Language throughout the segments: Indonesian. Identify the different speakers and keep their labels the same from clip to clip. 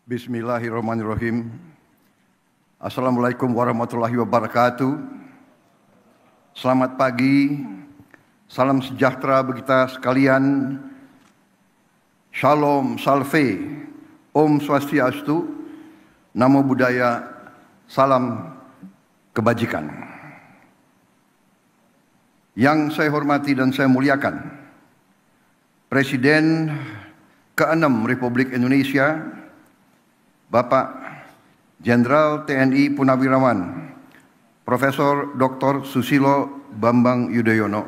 Speaker 1: Bismillahirrahmanirrahim. Assalamualaikum warahmatullahi wabarakatuh. Selamat pagi, salam sejahtera bagi kita sekalian. Shalom, salve, Om Swastiastu, Namo Buddhaya, salam kebajikan. Yang saya hormati dan saya muliakan, Presiden ke-6 Republik Indonesia, Bapak Jenderal TNI Purnawirawan Profesor Dr. Susilo Bambang Yudhoyono.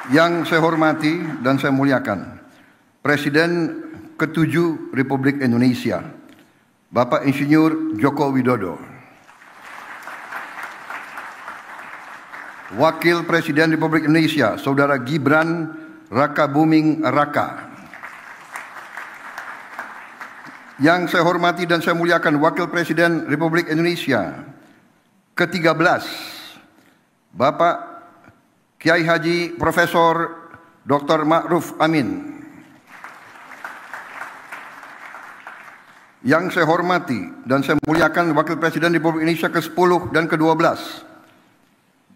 Speaker 1: Yang saya hormati dan saya muliakan, Presiden ke-7 Republik Indonesia, Bapak Insinyur Joko Widodo. Wakil Presiden Republik Indonesia, Saudara Gibran Rakabuming Raka. Yang saya hormati dan saya muliakan, Wakil Presiden Republik Indonesia ke-13, Bapak Kiai Haji Profesor Dr. Ma'ruf Amin. Yang saya hormati dan saya muliakan, Wakil Presiden Republik Indonesia ke-10 dan ke-12,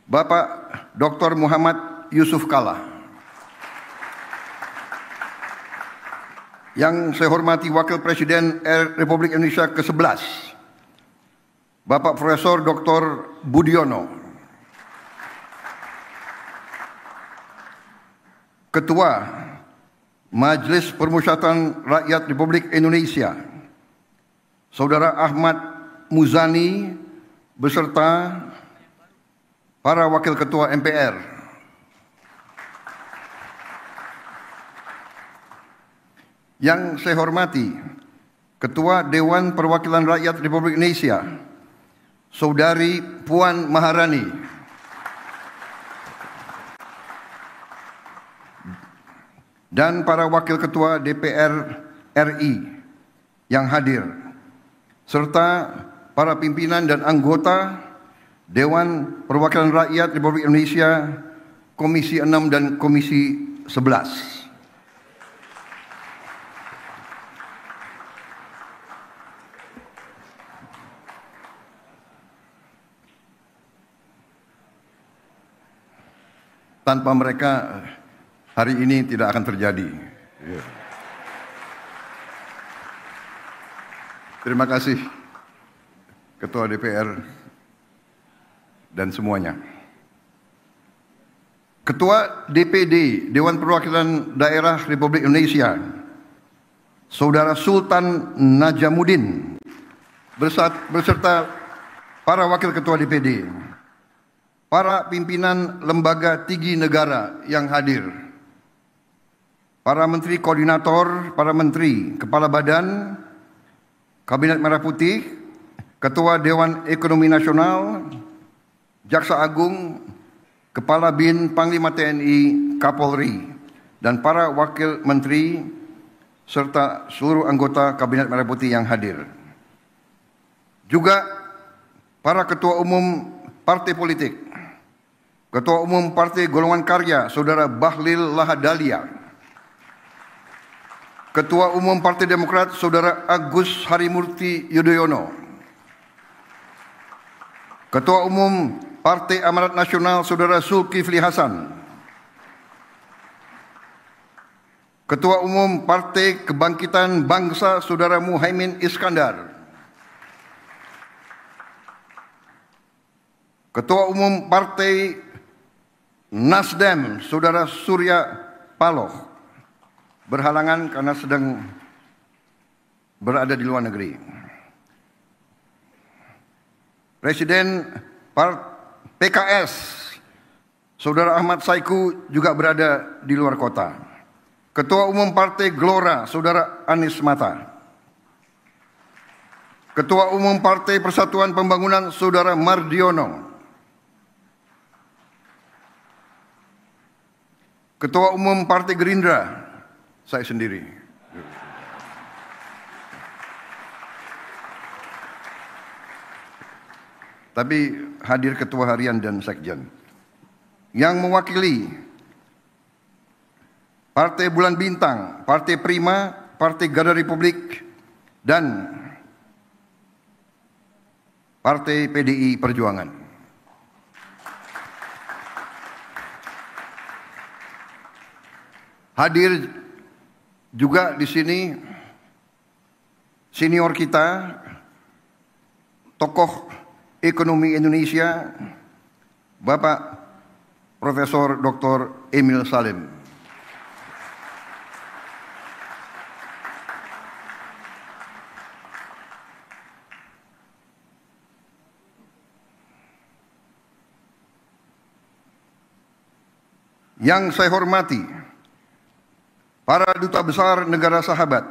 Speaker 1: Bapak Dr. Muhammad Yusuf Kalla. Yang saya hormati, Wakil Presiden Republik Indonesia ke-11, Bapak Profesor Dr. Budiono. Ketua Majelis Permusyawaratan Rakyat Republik Indonesia, Saudara Ahmad Muzani, beserta para Wakil Ketua MPR. Yang saya hormati, Ketua Dewan Perwakilan Rakyat Republik Indonesia, Saudari Puan Maharani. Dan para Wakil Ketua DPR RI yang hadir, serta para pimpinan dan anggota Dewan Perwakilan Rakyat Republik Indonesia Komisi 6 dan Komisi 11. Tanpa mereka, hari ini tidak akan terjadi. Terima kasih Ketua DPR dan semuanya. Ketua DPD Dewan Perwakilan Daerah Republik Indonesia, Saudara Sultan Najamuddin, beserta para Wakil Ketua DPD, para pimpinan lembaga tinggi negara yang hadir, para menteri koordinator, para menteri, kepala badan, Kabinet Merah Putih, Ketua Dewan Ekonomi Nasional, Jaksa Agung, Kepala BIN, Panglima TNI, Kapolri, dan para wakil menteri, serta seluruh anggota Kabinet Merah Putih yang hadir. Juga para ketua umum partai politik, Ketua Umum Partai Golongan Karya, Saudara Bahlil Lahadalia. Ketua Umum Partai Demokrat, Saudara Agus Harimurti Yudhoyono. Ketua Umum Partai Amanat Nasional, Saudara Zulkifli Hasan. Ketua Umum Partai Kebangkitan Bangsa, Saudara Muhaimin Iskandar. Ketua Umum Partai Nasdem, Saudara Surya Paloh, berhalangan karena sedang berada di luar negeri. Presiden PKS, Saudara Ahmad Saiku, juga berada di luar kota. Ketua Umum Partai Gelora, Saudara Anies Mata. Ketua Umum Partai Persatuan Pembangunan, Saudara Mardiono. Ketua Umum Partai Gerindra, saya sendiri. Tapi hadir Ketua Harian dan Sekjen. Yang mewakili Partai Bulan Bintang, Partai Prima, Partai Garda Republik, dan Partai PDI Perjuangan. Hadir juga di sini senior kita, tokoh ekonomi Indonesia, Bapak Profesor Dr. Emil Salim. Yang saya hormati, para duta besar negara sahabat.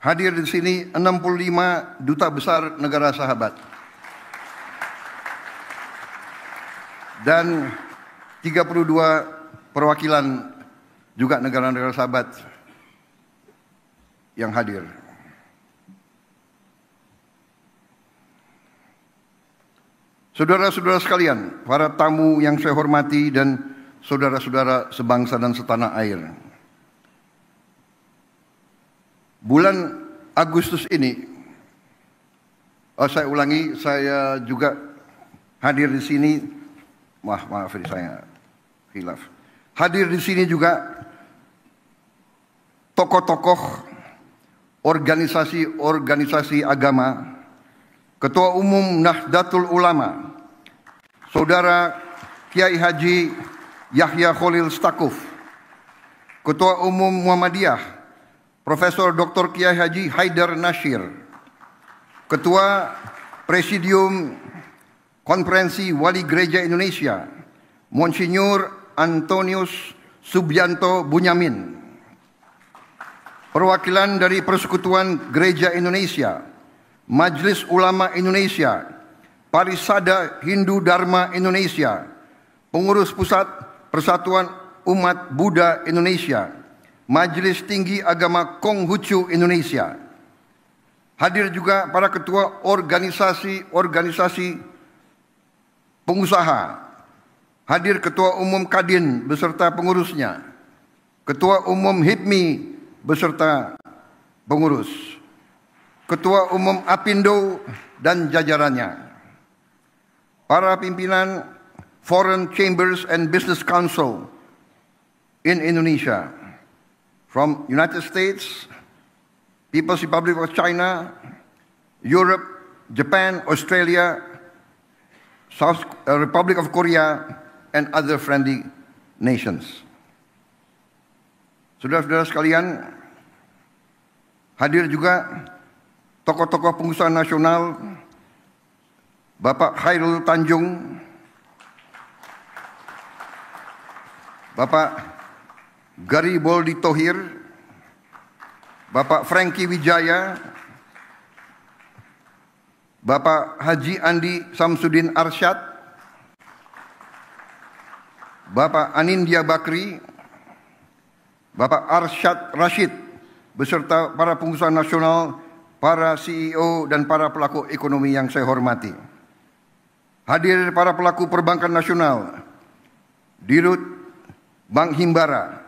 Speaker 1: Hadir di sini 65 duta besar negara sahabat. Dan 32 perwakilan juga negara-negara sahabat yang hadir. Saudara-saudara sekalian, para tamu yang saya hormati dan saudara-saudara sebangsa dan setanah air. Bulan Agustus ini, saya ulangi, saya juga hadir di sini. Maaf saya khilaf. Hadir di sini juga tokoh-tokoh organisasi agama, Ketua Umum Nahdlatul Ulama, Saudara Kiai Haji Yahya Khalil Stakuf, Ketua Umum Muhammadiyah, Profesor Dr. Kiai Haji Haidar Nasir, Ketua Presidium Konferensi Wali Gereja Indonesia, Monsinyur Antonius Subianto Bunyamin, perwakilan dari Persekutuan Gereja Indonesia, Majelis Ulama Indonesia, Parisada Hindu Dharma Indonesia, Pengurus Pusat Persatuan Umat Buddha Indonesia, Majelis Tinggi Agama Konghucu Indonesia. Hadir juga para ketua organisasi pengusaha. Hadir Ketua Umum Kadin beserta pengurusnya, Ketua Umum HIPMI beserta pengurus, Ketua Umum Apindo dan jajarannya, para pimpinan Foreign Chambers and Business Council in Indonesia, from United States, People's Republic of China, Europe, Japan, Australia, South Republic of Korea, and other friendly nations. Saudara-saudara sekalian, hadir juga tokoh-tokoh pengusaha nasional, Bapak Khairul Tanjung, Bapak Gariboldi Thohir, Bapak Franky Wijaya, Bapak Haji Andi Samsudin Arsyad, Bapak Anindya Bakri, Bapak Arsyad Rashid, beserta para pengusaha nasional, para CEO dan para pelaku ekonomi yang saya hormati. Hadir para pelaku perbankan nasional, Dirut Bank Himbara,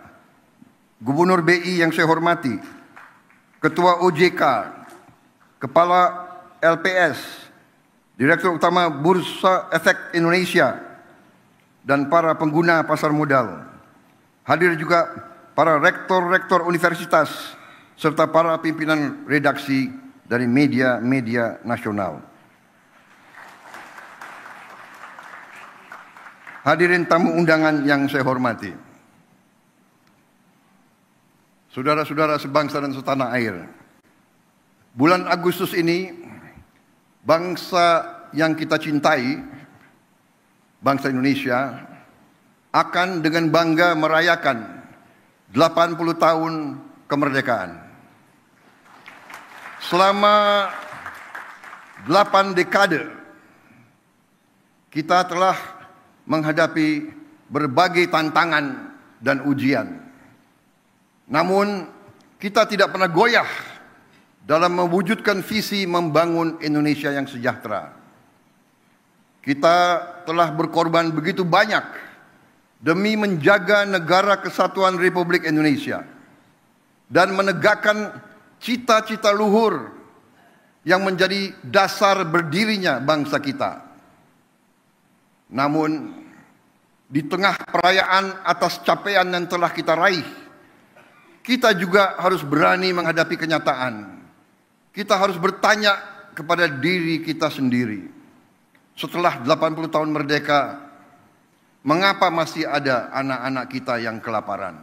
Speaker 1: Gubernur BI yang saya hormati, Ketua OJK, Kepala LPS, Direktur Utama Bursa Efek Indonesia, dan para pengguna pasar modal. Hadir juga para rektor-rektor universitas, serta para pimpinan redaksi dari media-media nasional. Hadirin tamu undangan yang saya hormati, saudara-saudara sebangsa dan setanah air. Bulan Agustus ini, bangsa yang kita cintai, bangsa Indonesia, akan dengan bangga merayakan 80 tahun kemerdekaan. Selama 8 dekade, kita telah menghadapi berbagai tantangan dan ujian. Namun, kita tidak pernah goyah dalam mewujudkan visi membangun Indonesia yang sejahtera. Kita telah berkorban begitu banyak demi menjaga negara kesatuan Republik Indonesia dan menegakkan cita-cita luhur yang menjadi dasar berdirinya bangsa kita. Namun, di tengah perayaan atas capaian yang telah kita raih, kita juga harus berani menghadapi kenyataan. Kita harus bertanya kepada diri kita sendiri. Setelah 80 tahun merdeka, mengapa masih ada anak-anak kita yang kelaparan?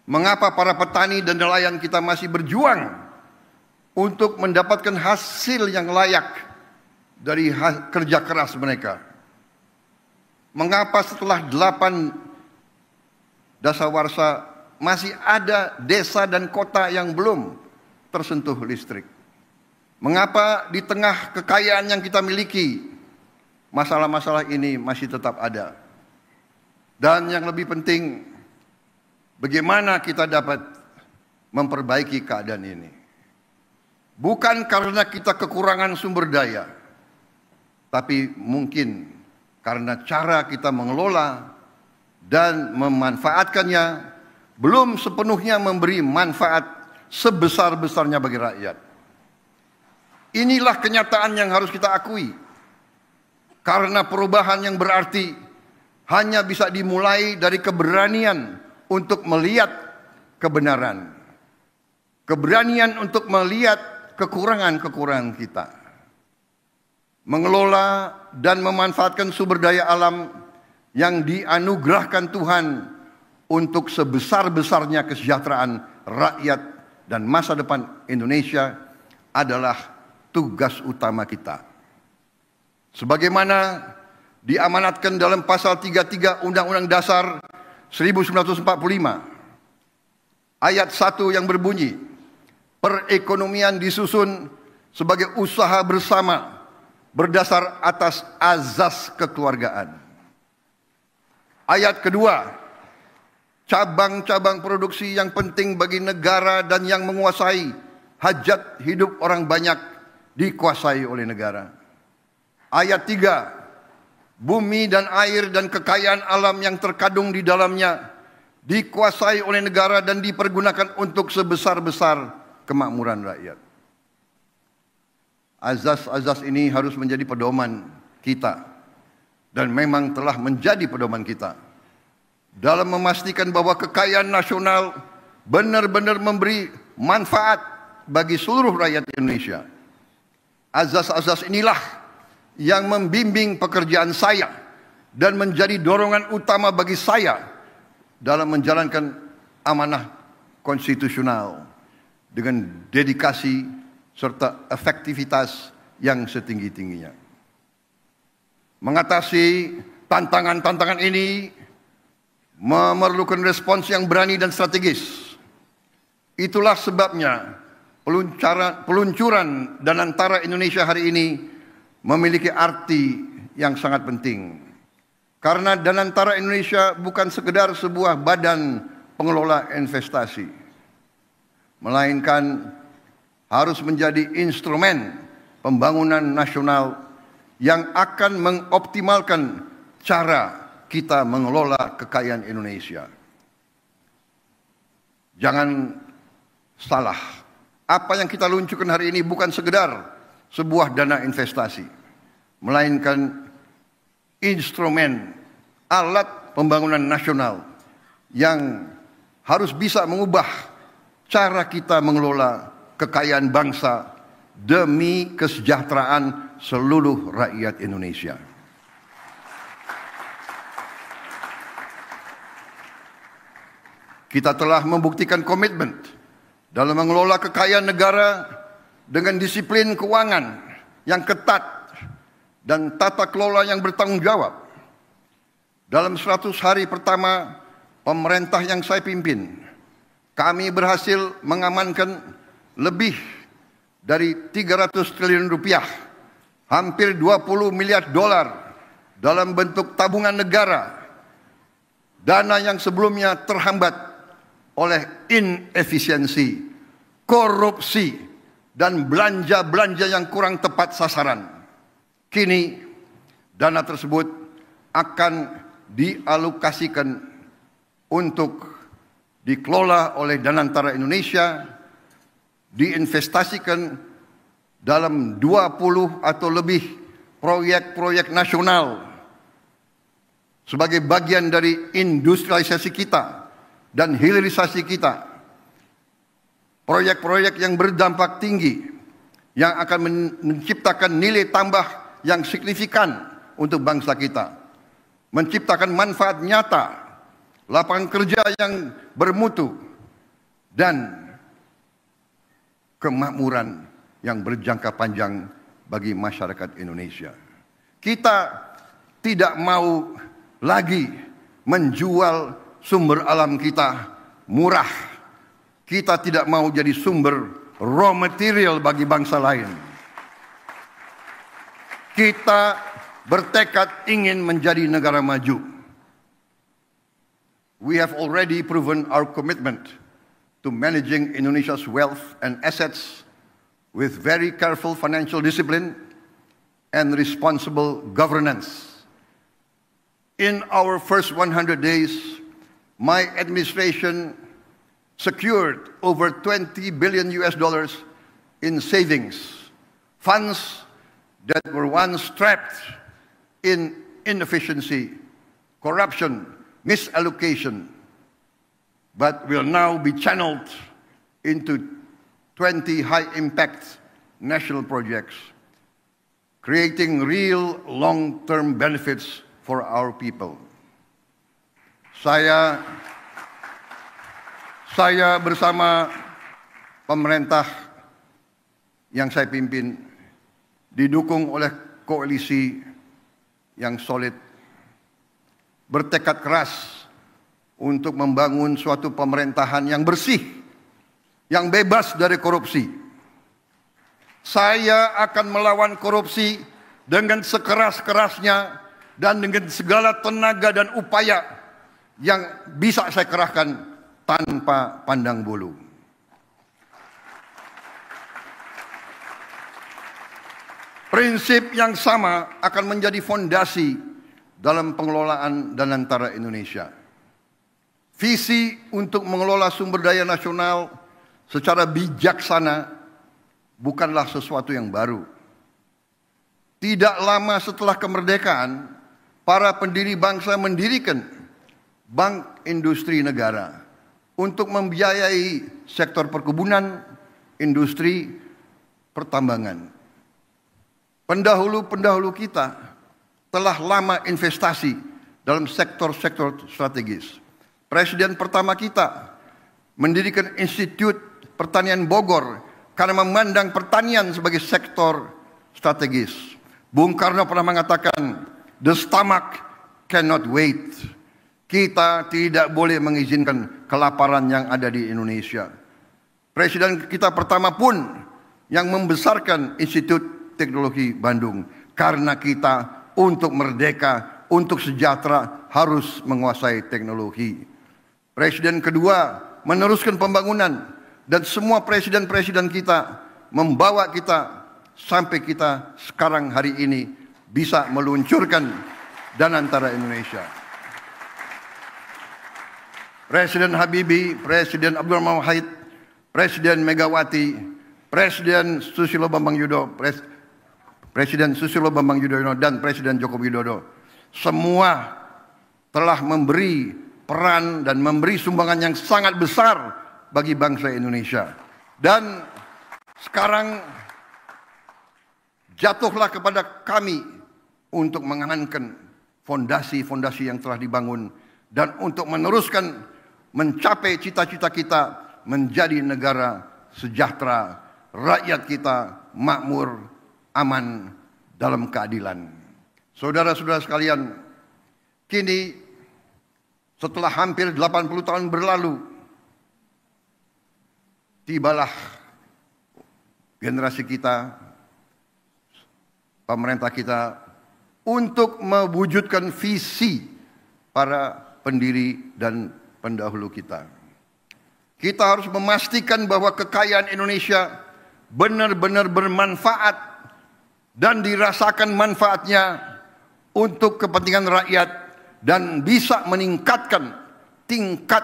Speaker 1: Mengapa para petani dan nelayan kita masih berjuang untuk mendapatkan hasil yang layak dari kerja keras mereka? Mengapa setelah 8 dasawarsa masih ada desa dan kota yang belum tersentuh listrik? Mengapa di tengah kekayaan yang kita miliki, masalah-masalah ini masih tetap ada? Dan yang lebih penting, bagaimana kita dapat memperbaiki keadaan ini? Bukan karena kita kekurangan sumber daya, tapi mungkin karena cara kita mengelola dan memanfaatkannya belum sepenuhnya memberi manfaat sebesar-besarnya bagi rakyat. Inilah kenyataan yang harus kita akui. Karena perubahan yang berarti hanya bisa dimulai dari keberanian untuk melihat kebenaran. Keberanian untuk melihat kekurangan-kekurangan kita. Mengelola dan memanfaatkan sumber daya alam yang dianugerahkan Tuhan untuk sebesar-besarnya kesejahteraan rakyat dan masa depan Indonesia adalah tugas utama kita. Sebagaimana diamanatkan dalam pasal 33 Undang-Undang Dasar 1945 ayat 1 yang berbunyi, perekonomian disusun sebagai usaha bersama berdasar atas azas kekeluargaan. Ayat kedua, cabang-cabang produksi yang penting bagi negara dan yang menguasai hajat hidup orang banyak dikuasai oleh negara. Ayat 3, bumi dan air dan kekayaan alam yang terkandung di dalamnya dikuasai oleh negara dan dipergunakan untuk sebesar-besar kemakmuran rakyat. Azas-azas ini harus menjadi pedoman kita dan memang telah menjadi pedoman kita dalam memastikan bahwa kekayaan nasional benar-benar memberi manfaat bagi seluruh rakyat Indonesia. Azas-azas inilah yang membimbing pekerjaan saya dan menjadi dorongan utama bagi saya dalam menjalankan amanah konstitusional dengan dedikasi serta efektivitas yang setinggi-tingginya. Mengatasi tantangan-tantangan ini memerlukan respons yang berani dan strategis. Itulah sebabnya peluncuran Danantara Indonesia hari ini memiliki arti yang sangat penting. Karena Danantara Indonesia bukan sekedar sebuah badan pengelola investasi, melainkan harus menjadi instrumen pembangunan nasional yang akan mengoptimalkan cara kita mengelola kekayaan Indonesia. Jangan salah, apa yang kita luncurkan hari ini bukan sekedar sebuah dana investasi, melainkan instrumen alat pembangunan nasional yang harus bisa mengubah cara kita mengelola kekayaan bangsa demi kesejahteraan seluruh rakyat Indonesia. Kita telah membuktikan komitmen dalam mengelola kekayaan negara dengan disiplin keuangan yang ketat dan tata kelola yang bertanggung jawab. Dalam 100 hari pertama pemerintah yang saya pimpin, kami berhasil mengamankan lebih dari 300 triliun rupiah, hampir 20 miliar dolar dalam bentuk tabungan negara, dana yang sebelumnya terhambat oleh inefisiensi, korupsi, dan belanja-belanja yang kurang tepat sasaran. Kini dana tersebut akan dialokasikan untuk dikelola oleh Danantara Indonesia, diinvestasikan dalam 20 atau lebih proyek-proyek nasional sebagai bagian dari industrialisasi kita dan hilirisasi kita. Proyek-proyek yang berdampak tinggi, yang akan menciptakan nilai tambah yang signifikan untuk bangsa kita, menciptakan manfaat nyata, lapangan kerja yang bermutu, dan kemakmuran yang berjangka panjang bagi masyarakat Indonesia. Kita tidak mau lagi menjual sumber alam kita murah. Kita tidak mau jadi sumber raw material bagi bangsa lain. Kita bertekad ingin menjadi negara maju. We have already proven our commitment to managing Indonesia's wealth and assets with very careful financial discipline and responsible governance. In our first 100 days, my administration secured over $20 billion in savings, funds that were once trapped in inefficiency, corruption, misallocation, but will now be channeled into 20 high-impact national projects, creating real long-term benefits for our people. Saya bersama pemerintah yang saya pimpin didukung oleh koalisi yang solid, bertekad keras untuk membangun suatu pemerintahan yang bersih, yang bebas dari korupsi. Saya akan melawan korupsi dengan sekeras-kerasnya dan dengan segala tenaga dan upaya yang bisa saya kerahkan tanpa pandang bulu. Prinsip yang sama akan menjadi fondasi dalam pengelolaan Danantara Indonesia. Visi untuk mengelola sumber daya nasional secara bijaksana bukanlah sesuatu yang baru. Tidak lama setelah kemerdekaan, para pendiri bangsa mendirikan Bank Industri Negara untuk membiayai sektor perkebunan, industri, pertambangan. Pendahulu-pendahulu kita telah lama investasi dalam sektor-sektor strategis. Presiden pertama kita mendirikan Institut Pertanian Bogor karena memandang pertanian sebagai sektor strategis. Bung Karno pernah mengatakan, "The stomach cannot wait." Kita tidak boleh mengizinkan kelaparan yang ada di Indonesia. Presiden kita pertama pun yang membesarkan Institut Teknologi Bandung. Karena kita untuk merdeka, untuk sejahtera harus menguasai teknologi. Presiden kedua meneruskan pembangunan. Dan semua presiden-presiden kita membawa kita sampai kita sekarang hari ini bisa meluncurkan Danantara Indonesia. Presiden Habibie, Presiden Abdurrahman Wahid, Presiden Megawati, Presiden Susilo Bambang Yudhoyono, Presiden Susilo Bambang Yudhoyono dan Presiden Joko Widodo semua telah memberi peran dan memberi sumbangan yang sangat besar bagi bangsa Indonesia. Dan sekarang jatuhlah kepada kami untuk mengamankan fondasi-fondasi yang telah dibangun dan untuk meneruskan mencapai cita-cita kita menjadi negara sejahtera, rakyat kita makmur, aman, dalam keadilan. Saudara-saudara sekalian, kini setelah hampir 80 tahun berlalu, tibalah generasi kita, pemerintah kita untuk mewujudkan visi para pendiri dan pendahulu kita. Kita harus memastikan bahwa kekayaan Indonesia benar-benar bermanfaat dan dirasakan manfaatnya untuk kepentingan rakyat dan bisa meningkatkan tingkat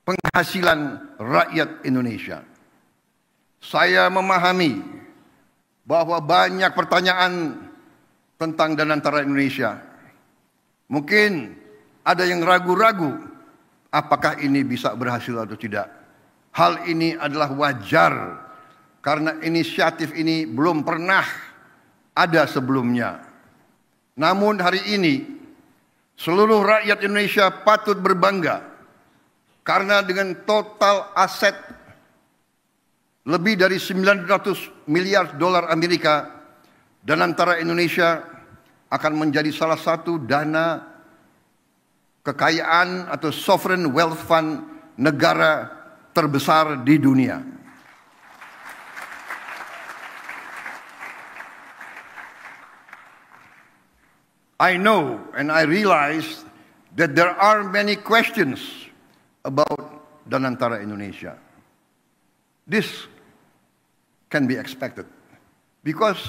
Speaker 1: penghasilan rakyat Indonesia. Saya memahami bahwa banyak pertanyaan tentang Danantara Indonesia. Mungkin ada yang ragu-ragu apakah ini bisa berhasil atau tidak. Hal ini adalah wajar karena inisiatif ini belum pernah ada sebelumnya. Namun hari ini seluruh rakyat Indonesia patut berbangga karena dengan total aset lebih dari 900 miliar dolar Amerika, Danantara Indonesia akan menjadi salah satu dana kekayaan atau sovereign wealth fund negara terbesar di dunia. I know and I realize that there are many questions about Danantara Indonesia. This can be expected because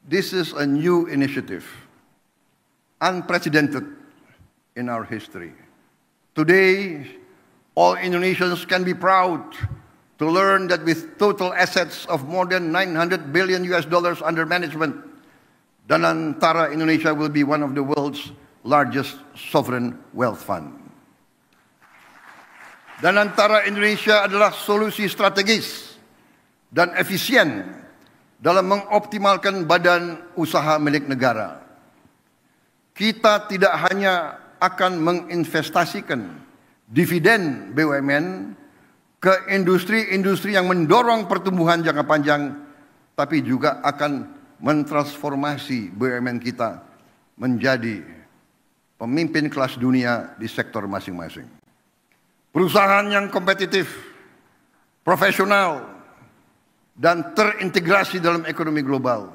Speaker 1: this is a new initiative, unprecedented in our history. Today, all Indonesians can be proud to learn that with total assets of more than 900 billion US dollars under management, Danantara Indonesia will be one of the world's largest sovereign wealth fund. Danantara Indonesia adalah solusi strategis dan efisien dalam mengoptimalkan badan usaha milik negara. Kita tidak hanya akan menginvestasikan dividen BUMN ke industri-industri yang mendorong pertumbuhan jangka panjang, tapi juga akan mentransformasi BUMN kita menjadi pemimpin kelas dunia di sektor masing-masing. Perusahaan yang kompetitif, profesional, dan terintegrasi dalam ekonomi global.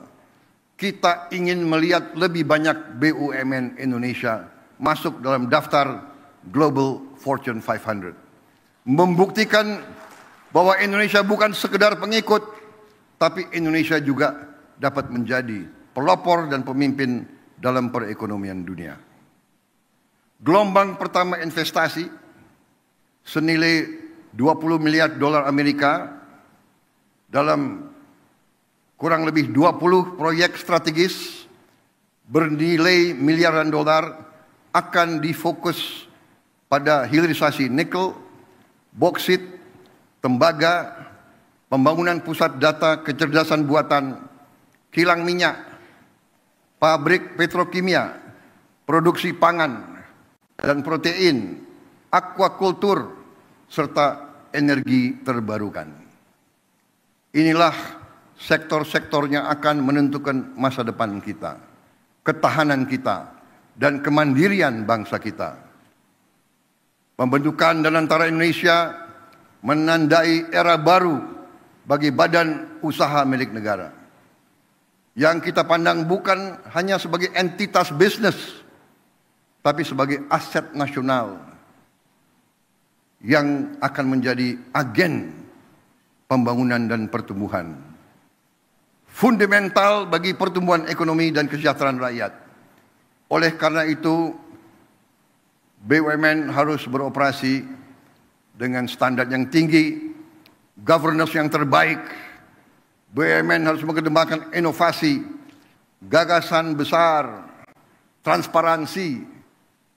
Speaker 1: Kita ingin melihat lebih banyak BUMN Indonesia masuk dalam daftar Global Fortune 500. Membuktikan bahwa Indonesia bukan sekedar pengikut, tapi Indonesia juga dapat menjadi pelopor dan pemimpin dalam perekonomian dunia. Gelombang pertama investasi senilai 20 miliar dolar Amerika dalam kurang lebih 20 proyek strategis bernilai miliaran dolar akan difokus pada hilirisasi nikel, boksit, tembaga, pembangunan pusat data kecerdasan buatan, kilang minyak, pabrik petrokimia, produksi pangan dan protein, aquakultur, serta energi terbarukan. Inilah sektor-sektor yang akan menentukan masa depan kita, ketahanan kita, dan kemandirian bangsa kita. Pembentukan Danantara Indonesia menandai era baru bagi badan usaha milik negara, yang kita pandang bukan hanya sebagai entitas bisnis, tapi sebagai aset nasional yang akan menjadi agen pembangunan dan pertumbuhan. Fundamental bagi pertumbuhan ekonomi dan kesejahteraan rakyat. Oleh karena itu, BUMN harus beroperasi dengan standar yang tinggi, governance yang terbaik. BUMN harus mengedepankan inovasi, gagasan besar, transparansi,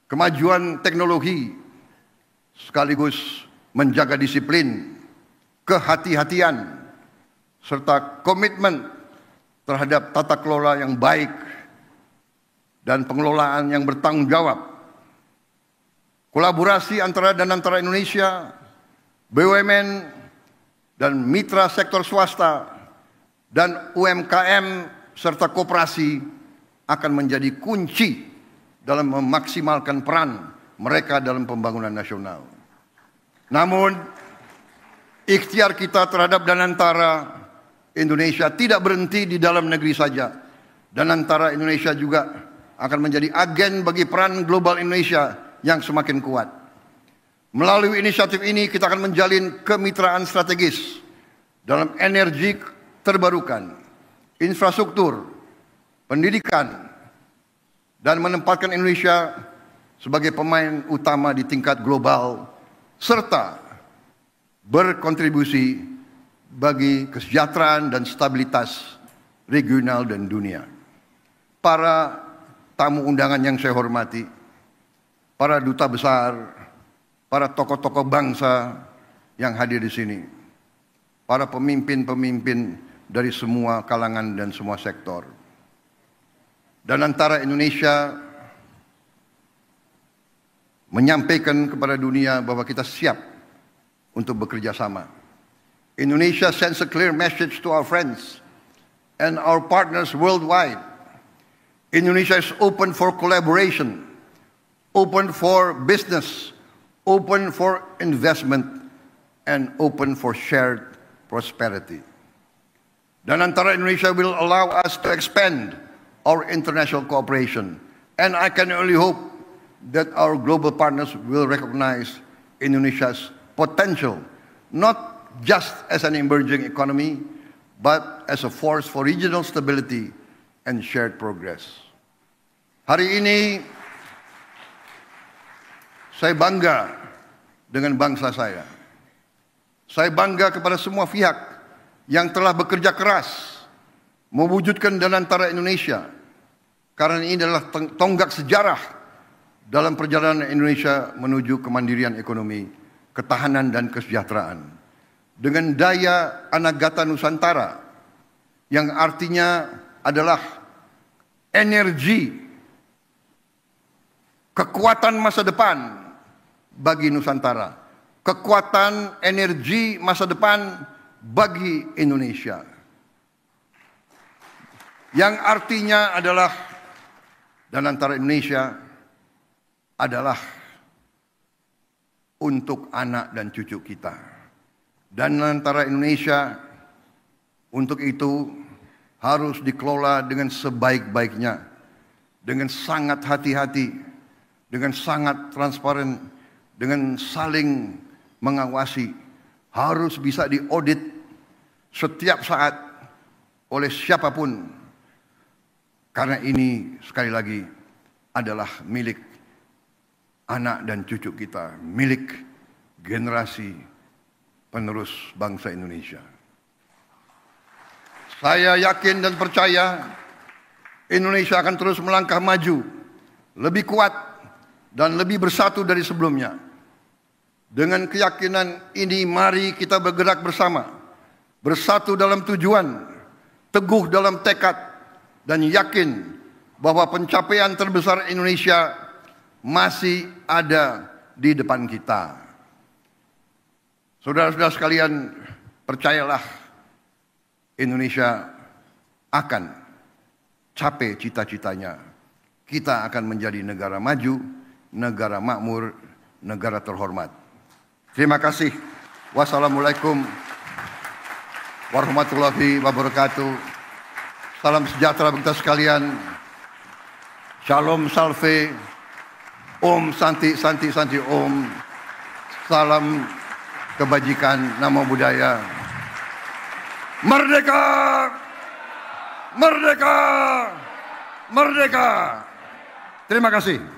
Speaker 1: kemajuan teknologi, sekaligus menjaga disiplin, kehati-hatian, serta komitmen terhadap tata kelola yang baik dan pengelolaan yang bertanggung jawab. Kolaborasi antara Danantara Indonesia, BUMN, dan mitra sektor swasta, dan UMKM serta koperasi akan menjadi kunci dalam memaksimalkan peran mereka dalam pembangunan nasional. Namun, ikhtiar kita terhadap Danantara Indonesia tidak berhenti di dalam negeri saja. Danantara Indonesia juga akan menjadi agen bagi peran global Indonesia yang semakin kuat. Melalui inisiatif ini kita akan menjalin kemitraan strategis dalam energi terbarukan, infrastruktur, pendidikan, dan menempatkan Indonesia sebagai pemain utama di tingkat global serta berkontribusi bagi kesejahteraan dan stabilitas regional dan dunia. Para tamu undangan yang saya hormati, para duta besar, para tokoh-tokoh bangsa yang hadir di sini, para pemimpin-pemimpin dari semua kalangan dan semua sektor. Dan antara Indonesia menyampaikan kepada dunia bahwa kita siap untuk bekerja sama. Indonesia sends a clear message to our friends and our partners worldwide. Indonesia is open for collaboration, open for business, open for investment, and open for shared prosperity. Dan antara Indonesia will allow us to expand our international cooperation. And I can only hope that our global partners will recognize Indonesia's potential, not just as an emerging economy, but as a force for regional stability and shared progress. Hari ini saya bangga dengan bangsa saya. Saya bangga kepada semua pihak yang telah bekerja keras mewujudkan Danantara Indonesia, karena ini adalah tonggak sejarah dalam perjalanan Indonesia menuju kemandirian ekonomi, ketahanan dan kesejahteraan. Dengan daya Anagata Nusantara yang artinya adalah energi, kekuatan masa depan bagi Nusantara, kekuatan energi masa depan bagi Indonesia. Yang artinya adalah Danantara Indonesia adalah untuk anak dan cucu kita. Danantara Indonesia untuk itu harus dikelola dengan sebaik-baiknya, dengan sangat hati-hati, dengan sangat transparan, dengan saling mengawasi, harus bisa diaudit setiap saat oleh siapapun. Karena ini sekali lagi adalah milik anak dan cucu kita, milik generasi penerus bangsa Indonesia. Saya yakin dan percaya Indonesia akan terus melangkah maju, lebih kuat dan lebih bersatu dari sebelumnya. Dengan keyakinan ini mari kita bergerak bersama, bersatu dalam tujuan, teguh dalam tekad, dan yakin bahwa pencapaian terbesar Indonesia masih ada di depan kita. Saudara-saudara sekalian, percayalah, Indonesia akan capai cita-citanya. Kita akan menjadi negara maju, negara makmur, negara terhormat. Terima kasih. Wassalamualaikum warahmatullahi wabarakatuh. Salam sejahtera bagi kita sekalian. Shalom salve. Om Santi Santi Santi Om. Salam kebajikan, namo buddhaya. Merdeka! Merdeka! Merdeka! Terima kasih.